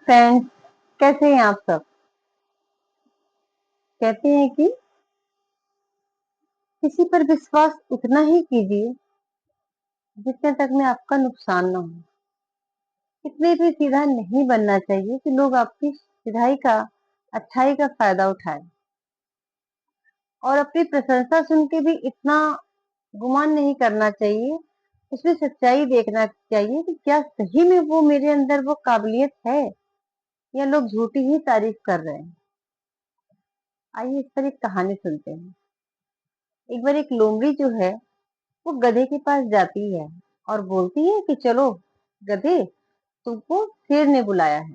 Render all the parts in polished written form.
Friends, कैसे हैं आप सब। कहते हैं कि किसी पर विश्वास उतना ही कीजिए जितने तक में आपका नुकसान ना हो। इतने भी सीधा नहीं बनना चाहिए कि लोग आपकी सिधाई का अच्छाई का फायदा उठाए, और अपनी प्रशंसा सुन के भी इतना गुमान नहीं करना चाहिए। उसमें सच्चाई देखना चाहिए कि क्या सही में वो मेरे अंदर वो काबिलियत है, या लोग झूठी ही तारीफ कर रहे हैं। आइए इस पर एक कहानी सुनते हैं। एक बार एक लोमड़ी जो है वो गधे के पास जाती है और बोलती है कि चलो गधे, तुमको शेर ने बुलाया है।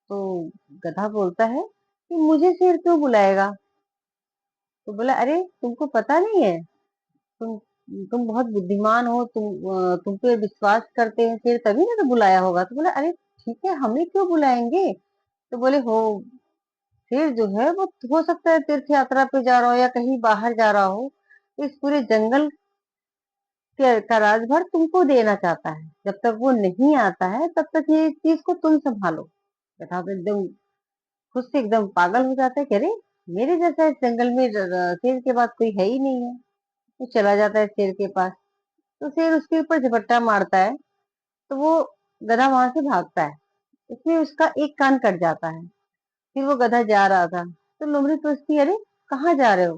तो गधा बोलता है कि मुझे शेर क्यों बुलाएगा। तो बोला, अरे तुमको पता नहीं है, तुम तुम बहुत बुद्धिमान हो, तुम पे विश्वास करते हैं शेर, तभी ना तो बुलाया होगा। तो बोला, अरे ठीक है, हमें क्यों बुलाएंगे। तो बोले, हो शेर जो है वो हो सकता है तीर्थ यात्रा पे जा रहा हो या कहीं बाहर जा रहा हो, तो इस पूरे जंगल का राजभर तुमको देना चाहता है। जब तक वो नहीं आता है तब तक ये चीज को तुम संभालो। कथा तो एकदम खुद से एकदम पागल हो जाता है कि अरे मेरे जैसा इस जंगल में शेर के पास कोई है ही नहीं है। वो चला जाता है शेर के पास। तो शेर उसके ऊपर झपट्टा मारता है, तो वो गधा वहां से भागता है। इसमें उसका एक कान कट जाता है। फिर वो गधा जा रहा था, तो लोमड़ी पूछती है, अरे कहाँ जा रहे हो।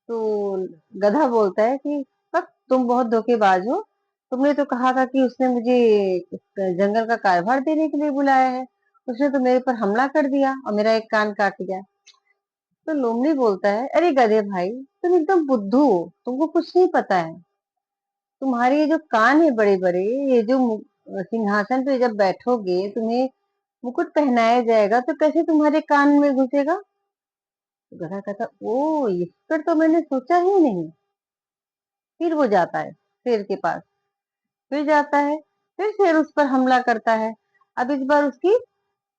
तो गधा बोलता है कि बस तुम बहुत धोखेबाज हो। तुमने तो कहा था कि उसने मुझे इस जंगल का कार्यभार देने के लिए बुलाया है, उसने तो मेरे पर हमला कर दिया और मेरा एक कान काट दिया। तो लोमड़ी बोलता है, अरे गधे भाई, तुम एकदम बुद्धू हो, तुमको कुछ नहीं पता है। तुम्हारे ये जो कान है बड़े बड़े, ये जो सिंहासन पे जब बैठोगे तुम्हें मुकुट पहनाया जाएगा, तो कैसे तुम्हारे कान में घुसेगा। तो गधा कहता, ओ इस पर तो मैंने सोचा ही नहीं। फिर वो जाता है शेर के पास। फिर जाता है, फिर शेर उस पर हमला करता है। अब इस बार उसकी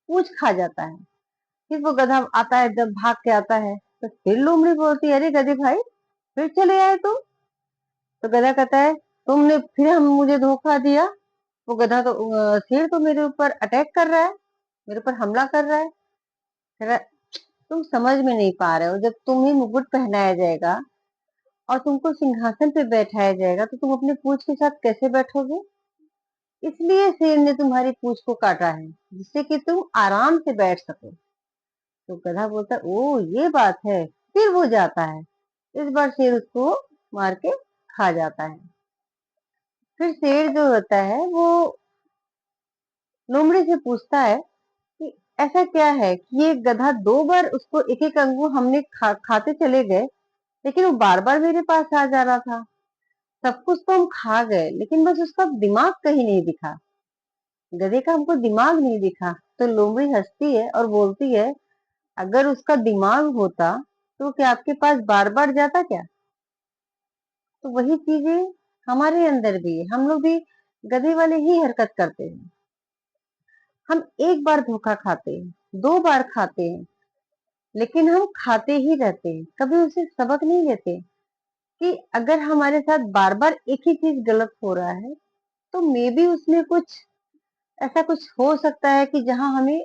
पूंछ खा जाता है। फिर वो गधा आता है, जब भाग के आता है, तो फिर लोमड़ी बोलती है, अरे गधे भाई, फिर चले आए तुम। तो गधा कहता है, तुमने फिर हम मुझे धोखा दिया। वो गधा तो शेर तो मेरे ऊपर अटैक कर रहा है, मेरे ऊपर हमला कर रहा है। कह रहा है, तुम समझ में नहीं पा रहे हो, जब तुम्हें मुकुट पहनाया जाएगा और तुमको सिंहासन पे बैठाया जाएगा, तो तुम अपने पूंछ के साथ कैसे बैठोगे। इसलिए शेर ने तुम्हारी पूंछ को काटा है, जिससे कि तुम आराम से बैठ सको। तो गधा बोलता है, ओ ये बात है। फिर वो जाता है। इस बार शेर उसको मार के खा जाता है। फिर शेर जो होता है वो लोमड़ी से पूछता है कि ऐसा क्या है कि ये गधा दो बार, उसको एक एक अंगूर हमने खाते चले गए, लेकिन वो बार बार मेरे पास आ जा रहा था। सब कुछ तो हम खा गए, लेकिन बस उसका दिमाग कहीं नहीं दिखा। गधे का हमको दिमाग नहीं दिखा। तो लोमड़ी हंसती है और बोलती है, अगर उसका दिमाग होता तो क्या आपके पास बार बार जाता क्या। तो वही चीजें हमारे अंदर भी है। हम लोग भी गधे वाले ही हरकत करते हैं। हम एक बार धोखा खाते हैं, दो बार खाते हैं, लेकिन हम खाते ही रहते हैं, कभी उसे सबक नहीं लेते कि अगर हमारे साथ बार बार एक ही चीज गलत हो रहा है, तो मे बी उसमें कुछ ऐसा कुछ हो सकता है कि जहां हमें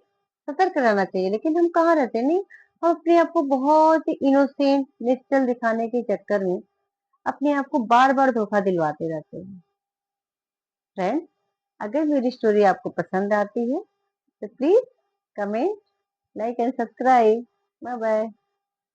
सतर्क रहना चाहिए। लेकिन हम कहाँ रहते नहीं, हम अपने आप को बहुत ही इनोसेंट निश्चल दिखाने के चक्कर में अपने आप को बार बार धोखा दिलवाते रहते हैं। फ्रेंड्स, अगर मेरी स्टोरी आपको पसंद आती है तो please comment, like and subscribe. Bye bye.